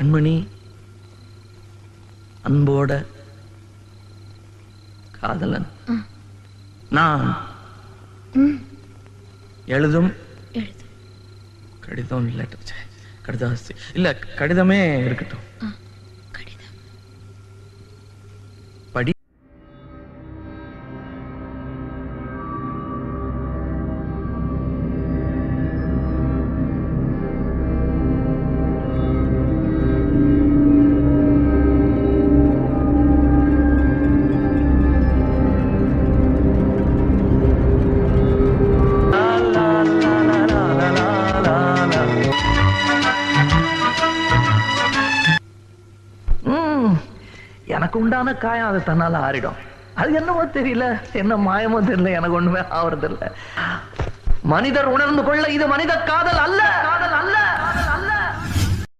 கண்மணி, அன்போட காதலன் நான். எழுதும் கடிதம் இல்ல, கடிதாசி இல்ல, கடிதமே இருக்கட்டும். படி. எனக்கு உண்டான காயம் அது தன்னால ஆறிடும். அது என்னமோ தெரியல, என்ன மாயமோ தெரியல, எனக்கு ஒண்ணுமே ஆவறது இல்ல. மனிதர் உணர்ந்து கொள்ள இது மனித காதல் அல்ல, காதல் அல்ல.